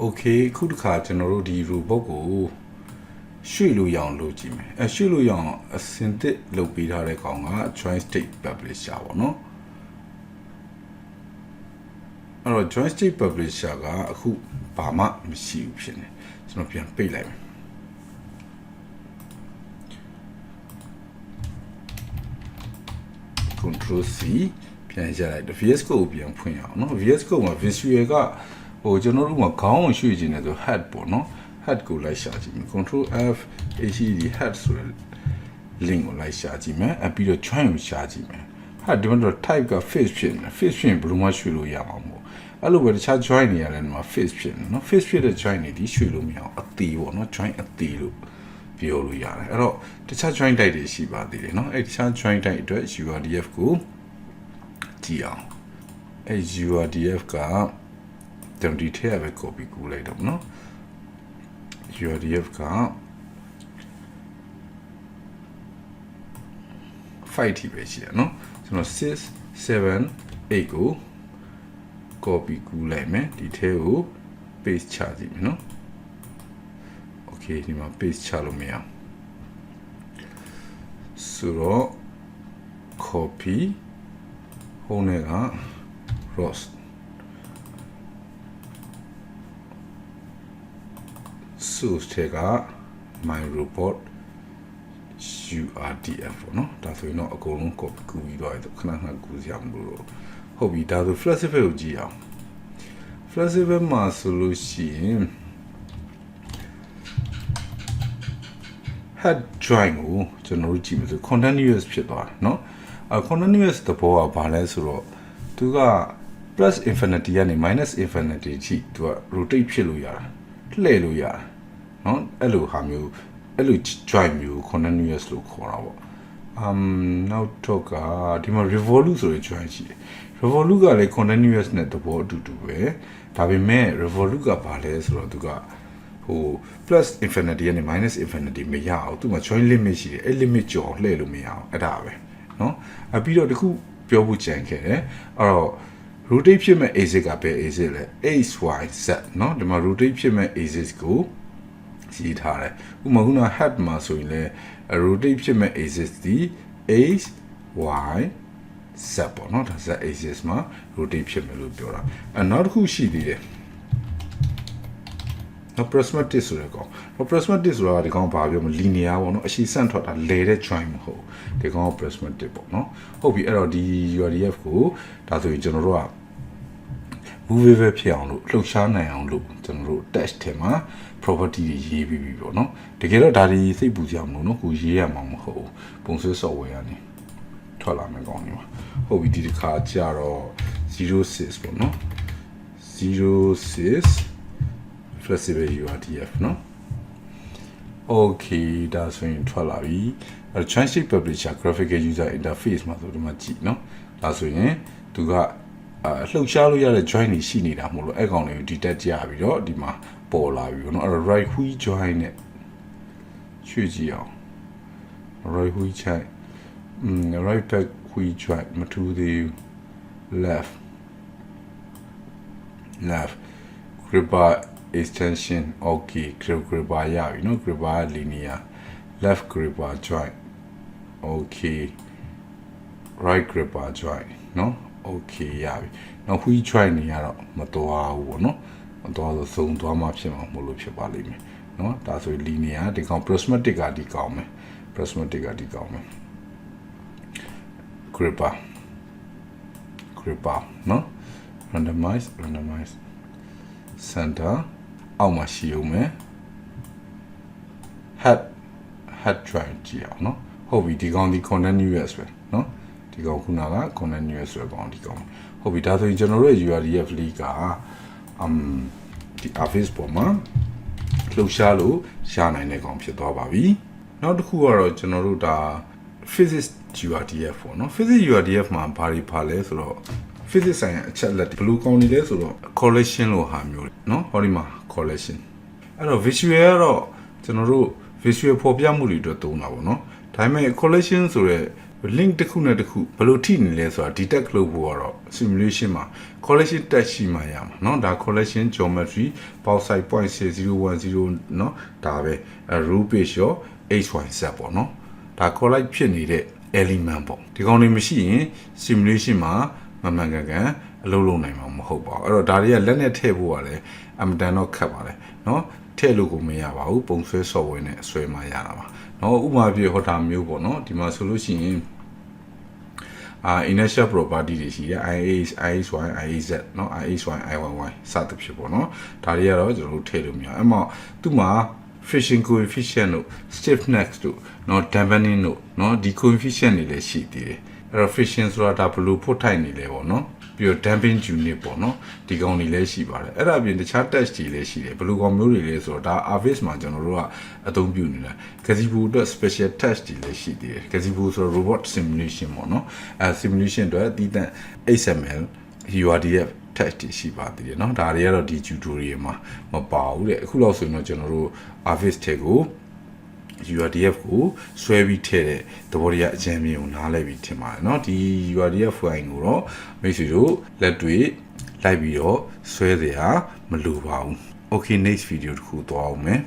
OK ခုတစ်ခါကျွန်တော်တို့ဒီ robot ကိုရွှေ့လို့ရအောင်လုပ်ကြည့်မယ်ရွှေ့လို့ရအောင်အစင်တစ်လုပ်ပေးထားတဲ့ကောင်က join state publisher ပေါ့နော်အဲ့တော့ join state publisher ကအခုဘာမှမရှိဘူးဖြစ်နေကျွန်တော်ပြန်ပိတ်လိုက်မယ်Control C ပြန်ရလိုက်တယ် VS Code ကိုပြန်ဖွင့်ရအောင်နော် VS Code မှာ visual ကဟိုကျွန်တော်တို့မှာခေါင်းကိုရွှေ့ခြင်းနဲ့ဆို head ပေါ့နော် head ကိုလိုက်ရှာကြည့်မယ် Control F HED head ဆိုတဲ့ link ကိုလိုက်ရှာကြည့်မယ်ပြီးတော့ join ကိုရှာကြည့်မယ်ဟာဒီမှာတော့ type က face ဖြစ်နေ face ဖြစ်ရင်ဘယ်လိုမှရွှေ့လို့ရမှာမဟုတ်အဲ့လိုပဲတခြား join နေရတယ်မှာ face ဖြစ်နေနော် face ဖြစ်တဲ့ join နေဒီရွှေ့လို့မရအောင်အသေးပေါ့နော် join အသေးလို့ပြောလို့ရတယ်အဲ့တော့တခြား join type တွေရှိပါသေးတယ်နော်အဲ့တခြား join type အတွက် URDF ကိုကြည့်အောင်အဲ့ URDF ကကျွန်တော်ဒီထည့်ပဲ copy ကူးလိုက်တော့နော် URDF က5 ထိပဲရှိတယ်နော်ကျွန်တော်6 7 8ကို copy ကူးလိုက်မယ်ဒီထဲကို paste ချကြည့်မယ်နော် okay ဒီမှာ paste ချလို့မရအောင်ဆိုတော့ copy ဟိုနဲ့က ROS source ထဲက my report URDF ပေါ့နော်ဒါဆိုရင်တော့အကုန်လုံး copy ကူးပြီးတော့ခဏခဏကူးစရာမလိုတော့ဟုတ်ပြီဒါဆို flexible ကိုကြည့်အောင် flexible မှာဆိုလို့ရှိရင် head join ကိုကျွန်တော်တို့ကြည့်မယ်ဆို continuous ဖြစ်သွားတယ်เนาะcontinuous သဘောကဘာလဲဆိုတော့သူက plus infinity ကနေ minus infinity ထိသူက rotate ဖြစ်လို့ရတာလှည့်လို့ရတာเนาะအဲ့လိုဟာမျိုးအဲ့လို join မျိုး continuous လို့ခေါ်တာပေါ့နောက်တော့ကဒီမှာ revolute ဆိုတဲ့ join ရှိတယ် revolute ကလည်း continuous နဲ့သဘောအတူတူပဲဒါပေမဲ့ revolute ကဘာလဲဆိုတော့သူကဟို plus infinity နဲ့ minus infinity မရအောင်သူမှာ join limit ရှိတယ်အဲ့ limit ကျော်လှည့်လို့မရအောင်အဲ့ဒါပဲเนาะပြီးတော့တခုပြောဖို့ကြံခဲ့တယ်အဲ့တော့ rotate ဖြစ်မဲ့ axis ကပဲ axis လဲ x y z เนาะဒီမှာ rotate ဖြစ်မဲ့ axis ကိုစီထားတယ်ဥပမာခုန head မှာဆိုရင်လဲ rotate ဖြစ်မဲ့ axis ဒီ x y z ပေါ့เนาะဒါ z axis မှာ rotate ဖြစ်မယ်လို့ပြောတာနောက်တစ်ခုရှိသေးတယ်နော် prismatic ဆိုတဲ့ကောင် prismatic ဆိုတာဒီကောင်ဘာပြောမလဲ linear ပေါ့နော်အရှိဆန့်ထွက်တာလဲတဲ့ join မဟုတ်ဒီကောင်က prismatic ပေါ့နော်ဟုတ်ပြီအဲ့တော့ဒီ URDF ကိုဒါဆိုရင်ကျွန်တော်တို့က movable ဖြစ်အောင်လို့လှုပ်ရှားနိုင်အောင်လို့ကျွန်တော်တို့ test ထဲမှာ property တွေရေးပြီးပြီပေါ့နော်တကယ်တော့ဒါတွေစိတ်ပူကြမလို့နော်ကိုရေးရမှာမဟုတ်ပုံဆွဲ software ကနေထွက်လာမယ်ကောင်ဒီမှာဟုတ်ပြီဒီတစ်ခါကျတော့06ပေါ့နော်06 flexible URDF เนาะ okay ဒါဆိုရင်ထွက်လာပြီအဲ translate publisher graphical user interface မှာဆိုဒီမှာကြည့်เนาะဒါဆိုရင်သူကလှုပ်ရှားလို့ရတဲ့ join တွေရှိနေတာမို့လို့အဲ့ကောင်တွေကို detect ကြပြီးတော့ဒီမှာပေါ်လာပြီเนาะအဲ့တော့ right wheel join နဲ့ရွှေ့ကြည့်အောင် right wheel join right back wheel join မထူးသေးဘူး left gripper extension okay gripper ရပြီเนาะ gripper linear left gripper join okay right gripper join เนาะ okay ရပြီနောက် wheel join နေရတော့မတော်ဘူးပေါ့เนาะမတော်ဆိုစုံသွားမှဖြစ်မှာမလို့ဖြစ်ပါလိမ့်မယ်เนาะဒါဆို linear ဒီကောင် prismatic ကဒီကောင်မယ် prismatic ကဒီကောင်မယ် gripper เนาะ randomize center အောက်မှာရှိအောင်မယ် head join ကြည့်အောင်เนาะဟုတ်ပြီဒီကောင်ဒီ continuous ပဲเนาะဒီကောင်ခုနက continuous ဆိုကောင်ဒီကောင်ဟုတ်ပြီဒါဆိုရင်ကျွန်တော်တို့ရဲ့ URDF link ကဒီ office ပေါ်မှာလှုပ်ရှားလို့ရှာနိုင်တဲ့ကောင်ဖြစ်သွားပါပြီနောက်တစ်ခုကတော့ကျွန်တော်တို့ဒါ physics URDF ပေါ့เนาะ physics URDF မှာဘာတွေပါလဲဆိုတော့ physics ဆိုင်ရာအချက်လက်ဘယ်လိုကောင်းနေလဲဆိုတော့ collection လို့ဟာမျိုးเนาะဟောဒီမှာ collection အဲ့တော့ visual ကတော့ကျွန်တော်တို့ visual ပေါ်ပြမှုတွေအတွက်သုံးတာပေါ့เนาะဒါပေမဲ့ collection ဆိုတဲ့ link တစ်ခုနဲ့တစ်ခုဘယ်လိုထိနေလဲဆိုတာ detect လုပ်ဖို့ကတော့ simulation မှာ collection test ရှိမှရမှာเนาะဒါ collection geometry box size 0.010เนาะဒါပဲ row page ရော xyz ပေါ့เนาะဒါ collect ဖြစ်နေတဲ့ element ပေါ့ဒီကောင်တွေမရှိရင် simulation မှာမှန်ကန်ကန်အလုပ်လုပ်နိုင်မှာမဟုတ်ပါဘူးအဲ့တော့ဒါတွေကလက်နဲ့ထည့်ဖို့ကလည်းအမတန်တော့ခက်ပါတယ်เนาะထည့်လို့ကိုမရပါဘူးပုံဆွဲ software နဲ့ဆွဲမှရတာပါเนาะဥပမာပြဟောတာမျိုးပေါ့เนาะဒီမှာဆိုလို့ရှိရင်initial property တွေရှိတယ် IAS ISY IAZ เนาะ ISY IYY စသဖြင့်ပေါ့เนาะဒါတွေကတော့ကျွန်တော်တို့ထည့်လို့မရအဲ့မှာသူ့မှာ friction coefficient တို့ stiffness တို့เนาะ dampening တို့เนาะဒီ coefficient တွေလည်းရှိသေးတယ်အဲ့တော့ friction ဆိုတာဒါဘယ်လိုဖို့ထိုက်နေလဲပေါ့เนาะပြီးတော့ damping unit ပေါ့เนาะဒီကောင်တွေလည်းရှိပါတယ်အဲ့ဒါအပြင်တခြား test တွေလည်းရှိတယ်ဘယ်လိုကောင်မျိုးတွေလဲဆိုတော့ဒါ Avis မှာကျွန်တော်တို့ကအသုံးပြုနေတာ gazebo အတွက် special test တွေလည်းရှိသေးတယ် gazebo ဆိုတော့ robot simulation ပေါ့เนาะsimulation အတွက်တည်တံ့ XML URDF test တွေရှိပါသေးတယ်เนาะဒါတွေကတော့ဒီ tutorial မှာမပါဘူးတဲ့အခုလောက်ဆိုရင်တော့ကျွန်တော်တို့ Avis ထဲကို URDF ကိုဆွဲပြီးထည့်တဲ့သဘောတရားအကြမ်းမြင်ကိုနားလည်ပြီးထင်ပါတယ်เนาะဒီ URDF file ကိုတော့မိတ်ဆွေတို့လက်တွေ့လိုက်ပြီးတော့ဆွဲစရာမလိုပါဘူး Okay next video တစ်ခုသွားအောင်မယ်